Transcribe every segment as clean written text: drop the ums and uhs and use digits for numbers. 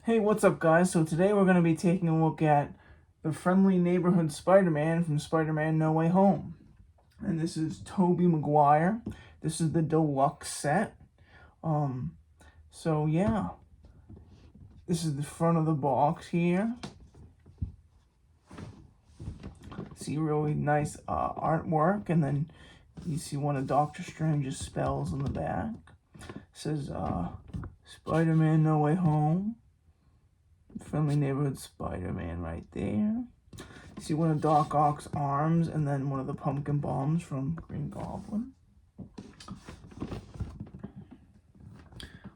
Hey, what's up guys? So today we're going to be taking a look at the Friendly Neighborhood Spider-Man from Spider-Man No Way Home. And this is Tobey Maguire. This is the deluxe set. So yeah, this is the front of the box here. See really nice artwork, and then you see one of Doctor Strange's spells on the back. It says Spider-Man No Way Home. Friendly Neighborhood Spider-Man right there. See one of Doc Ock's arms, and then one of the pumpkin bombs from Green Goblin.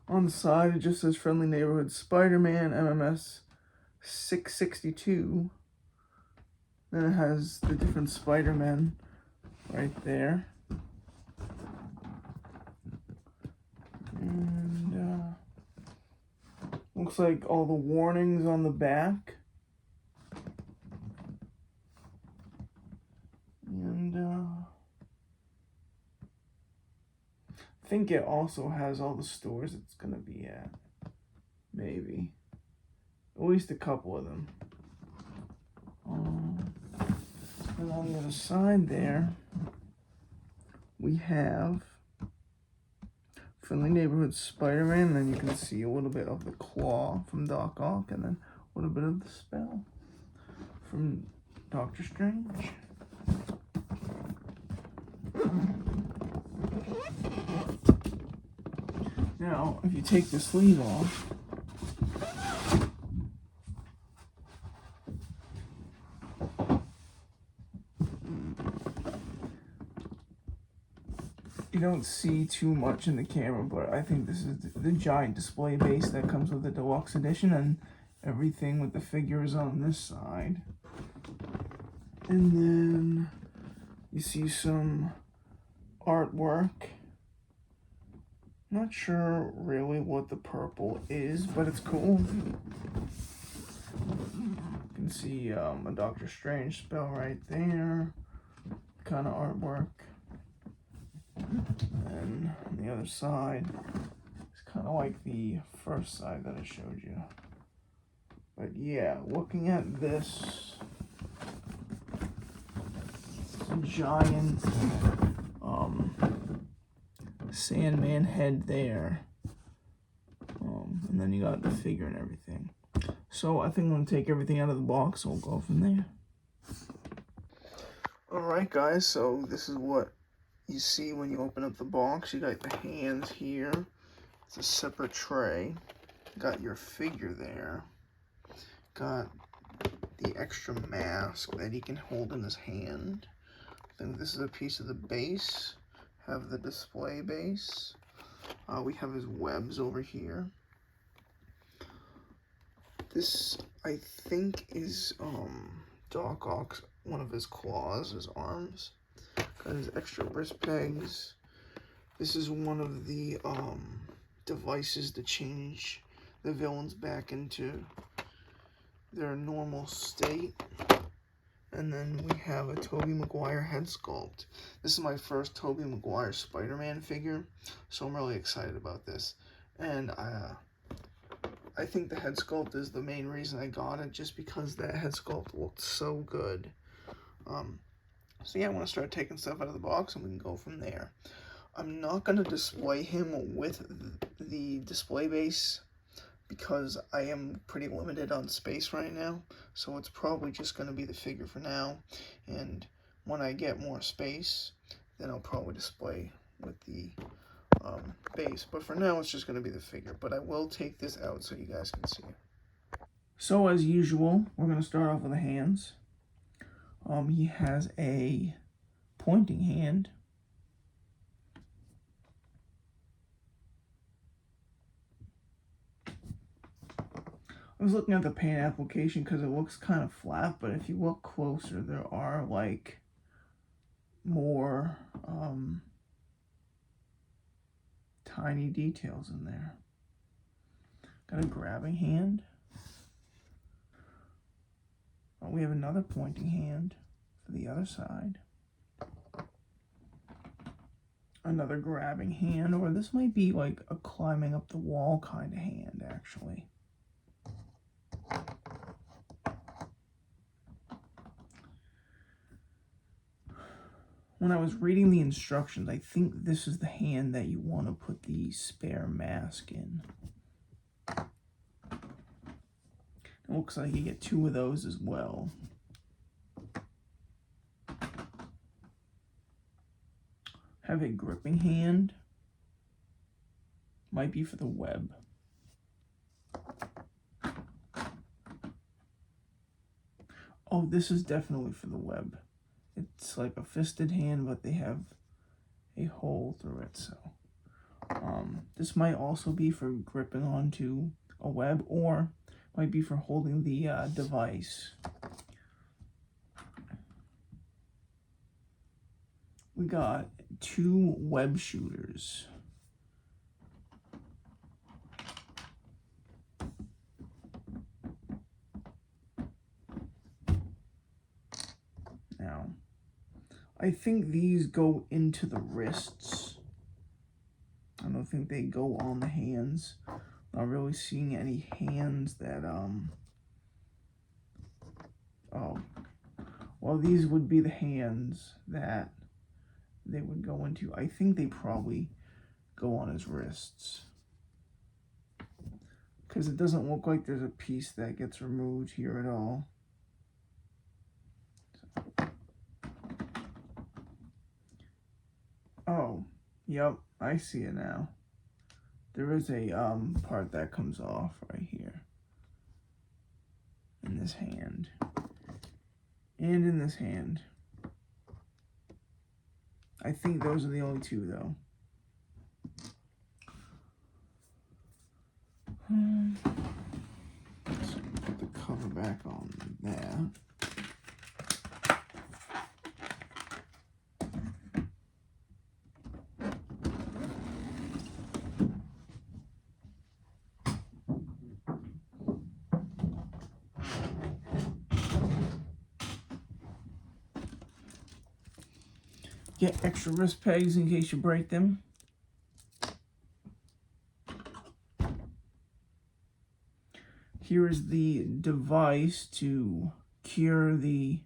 On the side, it just says Friendly Neighborhood Spider-Man, MMS662. Then it has the different Spider-Men right there. And looks like all the warnings on the back. And I think it also has all the stores it's going to be at. Maybe. At least a couple of them. And on the other side there, we have Friendly Neighborhood Spider-Man, and then you can see a little bit of the claw from Doc Ock, and then a little bit of the spell from Doctor Strange. Now, if you take the sleeve off, you don't see too much in the camera, but I think this is the giant display base that comes with the deluxe edition, and everything with the figures on this side. And then you see some artwork. Not sure really what the purple is, but it's cool. You can see a Doctor Strange spell right there. Kind of artwork. And on the other side, it's kind of like the first side that I showed you. But yeah, looking at this, it's a giant Sandman head there. And then you got the figure and everything. So I think I'm going to take everything out of the box, so we'll go from there. Alright guys, so this is what you see when you open up the box. You got the hands here. It's a separate tray. Got your figure there. Got the extra mask that he can hold in his hand. I think this is a piece of the base. Have the display base. We have his webs over here. This, I think, is Doc Ock's, one of his claws, his arms. Got his extra wrist pegs. This is one of the devices to change the villains back into their normal state. And then we have a Tobey Maguire head sculpt. This is my first Tobey Maguire Spider-Man figure, so I'm really excited about this. And I think the head sculpt is the main reason I got it, just because that head sculpt looked so good. So yeah, I want to start taking stuff out of the box, and we can go from there. I'm not going to display him with the display base, because I am pretty limited on space right now, so it's probably just going to be the figure for now, and when I get more space, then I'll probably display with the base, but for now it's just going to be the figure, but I will take this out so you guys can see it. So as usual, we're going to start off with the hands. He has a pointing hand. I was looking at the paint application because it looks kind of flat, but if you look closer, there are like more tiny details in there. Got a grabbing hand. We have another pointing hand for the other side. Another grabbing hand, or this might be like a climbing up the wall kind of hand, actually. when I was reading the instructions, I think this is the hand that you want to put the spare mask in. It looks like you get 2 of those as well. Have a gripping hand. Might be for the web. Oh, this is definitely for the web. It's like a fisted hand, but they have a hole through it, so. This might also be for gripping onto a web, or might be for holding the device. We got 2 web shooters. Now, I think these go into the wrists. I don't think they go on the hands. Not really seeing any hands that, oh, well, these would be the hands that they would go into. I think they probably go on his wrists, because it doesn't look like there's a piece that gets removed here at all. Oh, yep, I see it now. There is a part that comes off right here. In this hand. And in this hand. I think those are the only 2, though. So put the cover back on that. Get extra wrist pegs in case you break them. Here is the device to cure the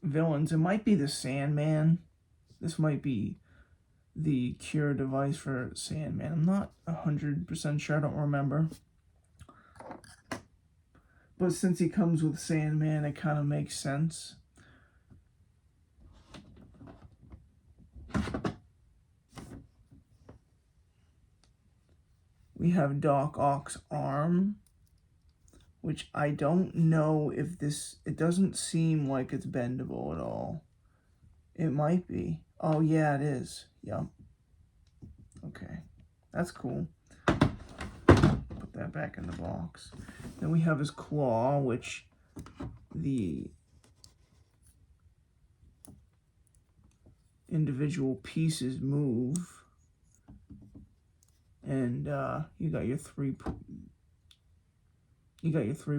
villains. It might be the Sandman. This might be the cure device for Sandman. I'm not 100% sure. I don't remember. But since he comes with Sandman, it kind of makes sense. We have Doc Ock's arm, which I don't know if this, it doesn't seem like it's bendable at all. It might be. Oh yeah, it is. Yep. Okay, that's cool. Put that back in the box. Then we have his claw, which the individual pieces move. And you got your 3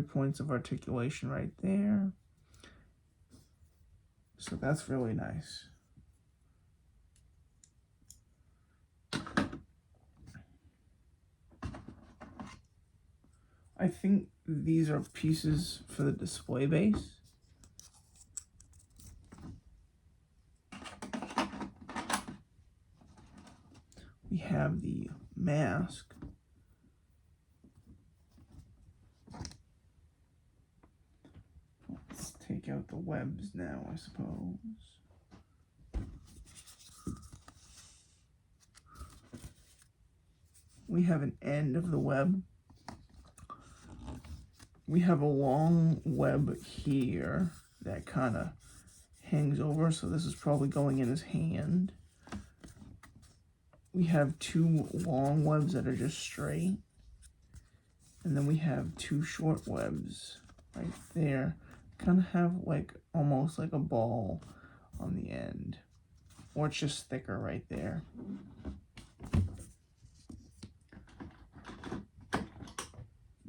points of articulation right there. So that's really nice. I think these are pieces for the display base. We have the mask. Let's take out the webs now, I suppose. We have an end of the web. We have a long web here that kind of hangs over, so this is probably going in his hand. We have 2 long webs that are just straight. And then we have 2 short webs right there. Kind of have like almost like a ball on the end. Or it's just thicker right there.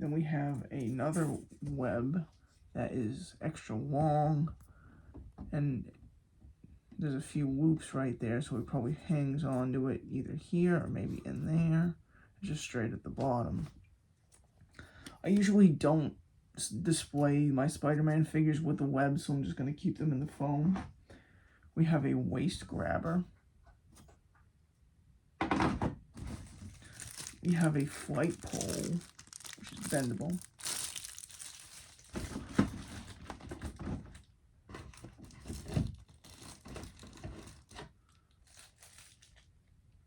Then we have another web that is extra long, and there's a few loops right there, so it probably hangs onto it either here or maybe in there, just straight at the bottom. I usually don't display my Spider-Man figures with the web, so I'm just going to keep them in the foam. We have a waist grabber. We have a flight pole, which is bendable.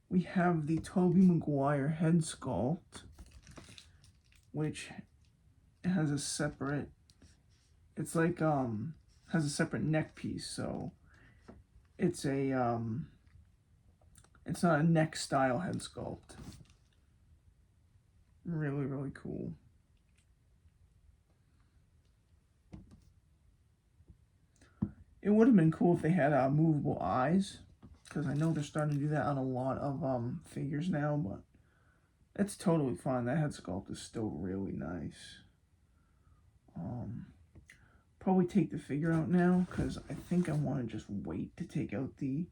We have the Tobey Maguire head sculpt, which has a separate, it's like, has a separate neck piece, so it's a, it's not a neck style head sculpt. Really, really cool. It would have been cool if they had movable eyes, because I know they're starting to do that on a lot of figures now, but it's totally fine. That head sculpt is still really nice. Probably take the figure out now, because I think I want to just wait to take out the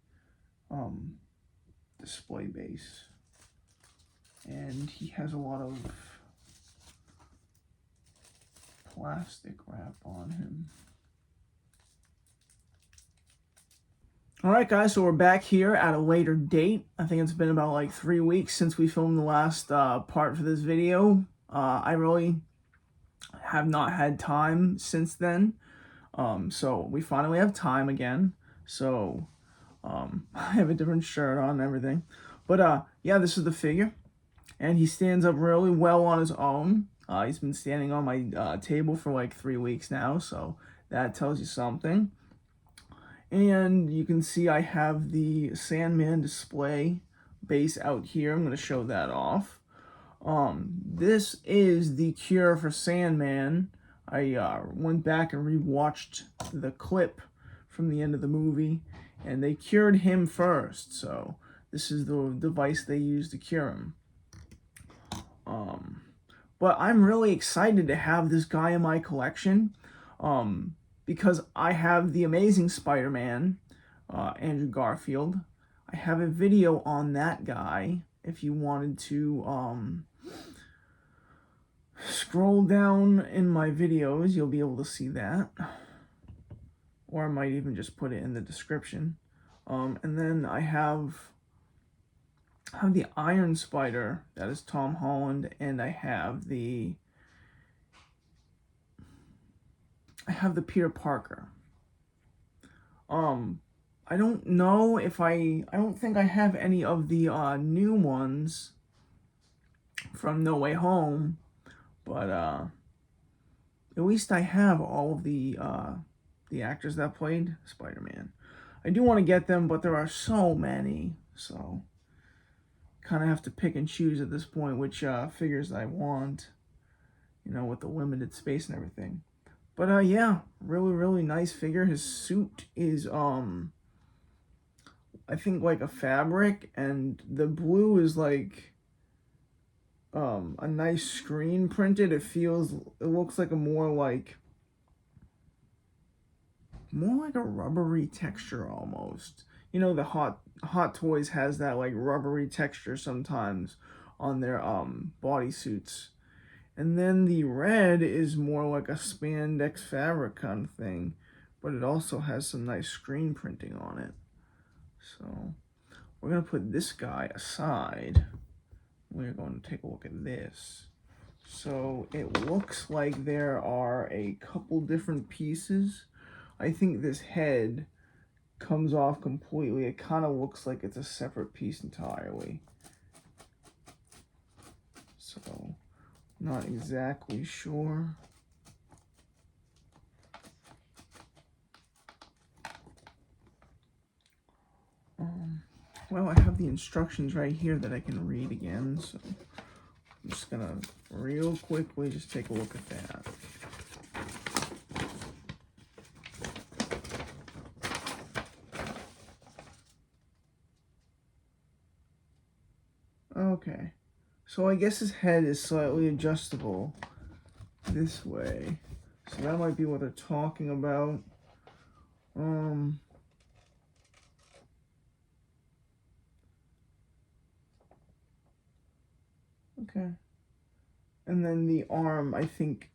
display base. And he has a lot of plastic wrap on him. Alright guys, so we're back here at a later date. I think it's been about like 3 weeks since we filmed the last part for this video. I really have not had time since then. So we finally have time again. So I have a different shirt on and everything. But yeah, this is the figure. And he stands up really well on his own. He's been standing on my table for like 3 weeks now, so that tells you something. And you can see I have the Sandman display base out here. I'm going to show that off. This is the cure for Sandman. I went back and rewatched the clip from the end of the movie, and they cured him first. So this is the device they used to cure him. But I'm really excited to have this guy in my collection. Because I have the Amazing Spider-Man, Andrew Garfield. I have a video on that guy. If you wanted to scroll down in my videos, you'll be able to see that. Or I might even just put it in the description. And then I have the Iron Spider, that is Tom Holland, and I have the Peter Parker. I don't know if I don't think I have any of the new ones from No Way Home, but at least I have all of the actors that played Spider-Man. I do want to get them, but there are so many, so kind of have to pick and choose at this point which figures I want, you know, with the limited space and everything. But yeah, really, really nice figure. His suit is, I think like a fabric, and the blue is like, a nice screen printed. It looks like a more like a rubbery texture almost. You know, the Hot Toys has that like rubbery texture sometimes on their bodysuits. And then the red is more like a spandex fabric kind of thing, but it also has some nice screen printing on it. So we're going to put this guy aside. We're going to take a look at this. So it looks like there are a couple different pieces. I think this head comes off completely. It kind of looks like it's a separate piece entirely. So not exactly sure. Well, I have the instructions right here that I can read again, so I'm just gonna real quickly just take a look at that. Okay, so I guess his head is slightly adjustable this way, so that might be what they're talking about. Okay, and then the arm, I think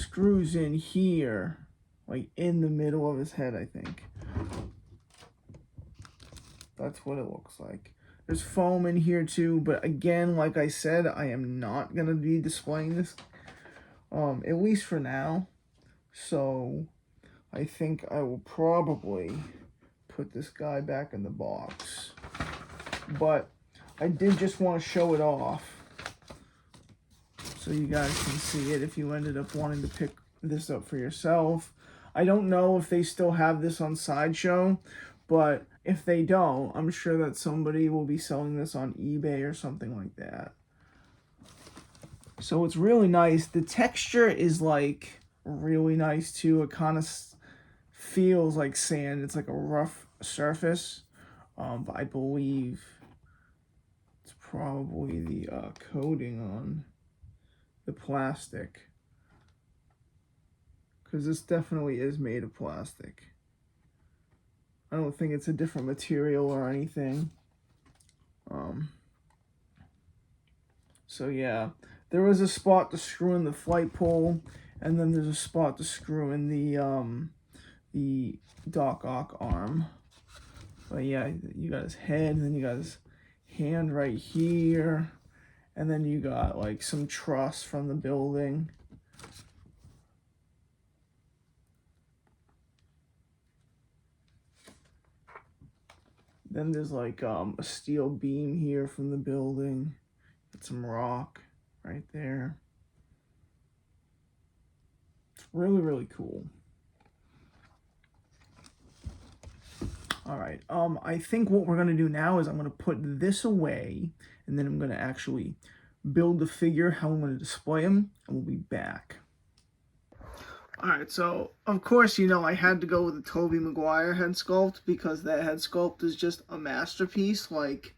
screws in here, like in the middle of his head, I think. That's what it looks like. There's foam in here too, but again, like I said, I am not gonna be displaying this, at least for now. So I think I will probably put this guy back in the box. But I did just want to show it off so you guys can see it if you ended up wanting to pick this up for yourself. I don't know if they still have this on Sideshow, but if they don't, I'm sure that somebody will be selling this on eBay or something like that. So it's really nice. The texture is like really nice too. It kind of feels like sand. It's like a rough surface, but I believe it's probably the coating on the plastic, because this definitely is made of plastic. I don't think it's a different material or anything. So yeah, there was a spot to screw in the flight pole, and then there's a spot to screw in the Doc Ock arm. But yeah, you got his head, and then you got his hand right here, and then you got like some truss from the building. Then there's like a steel beam here from the building. Got some rock right there. It's really, really cool. All right, I think what we're gonna do now is I'm gonna put this away, and then I'm gonna actually build the figure, how I'm gonna display him, and we'll be back. All right, so of course, you know, I had to go with the Tobey Maguire head sculpt because that head sculpt is just a masterpiece. Like,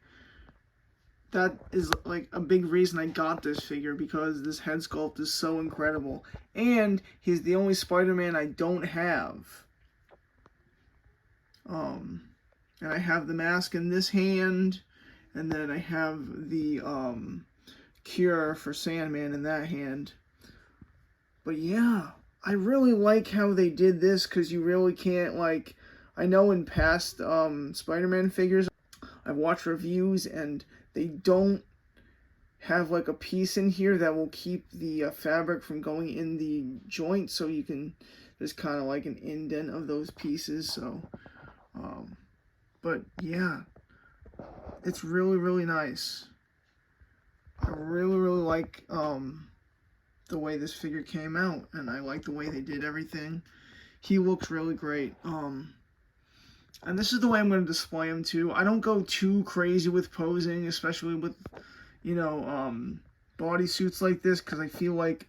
that is like a big reason I got this figure, because this head sculpt is so incredible. And he's the only Spider-Man I don't have. And I have the mask in this hand, and then I have the cure for Sandman in that hand. But yeah, I really like how they did this, because you really can't, like, I know in past Spider-Man figures, I've watched reviews, and they don't have like a piece in here that will keep the fabric from going in the joint, so you can, there's kind of like an indent of those pieces. So but yeah, it's really, really nice. I really, really like the way this figure came out, and I like the way they did everything. He looks really great. And this is the way I'm going to display him too. I don't go too crazy with posing, especially with, you know, bodysuits like this, because I feel like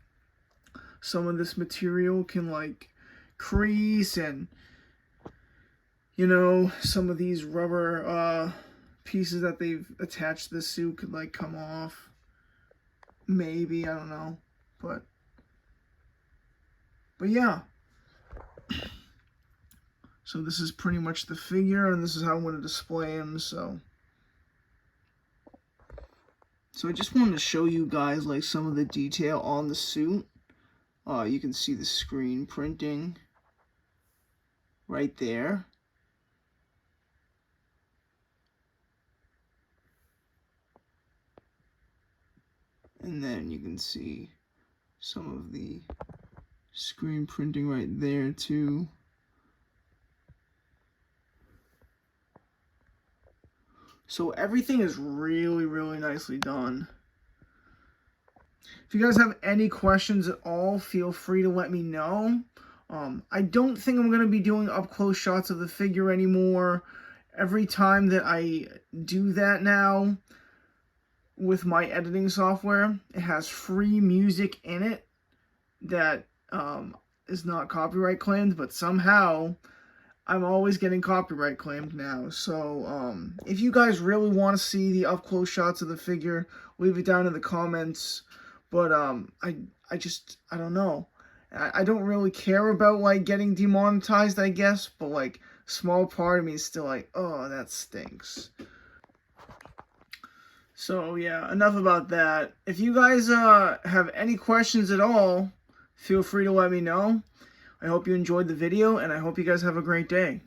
some of this material can like crease, and you know, some of these rubber pieces that they've attached to the suit could like come off. Maybe, I don't know. But yeah. So this is pretty much the figure, and this is how I'm going to display him. So I just wanted to show you guys like some of the detail on the suit. You can see the screen printing right there. And then you can see some of the screen printing right there too. So everything is really, really nicely done. If you guys have any questions at all, feel free to let me know. I don't think I'm going to be doing up-close shots of the figure anymore. Every time that I do that now, with my editing software, it has free music in it that is not copyright claimed, but somehow I'm always getting copyright claimed now. So if you guys really want to see the up-close shots of the figure, leave it down in the comments. But I don't know. I don't really care about like getting demonetized, I guess, but like small part of me is still like, oh, that stinks. So yeah, enough about that. If you guys have any questions at all, feel free to let me know. I hope you enjoyed the video, and I hope you guys have a great day.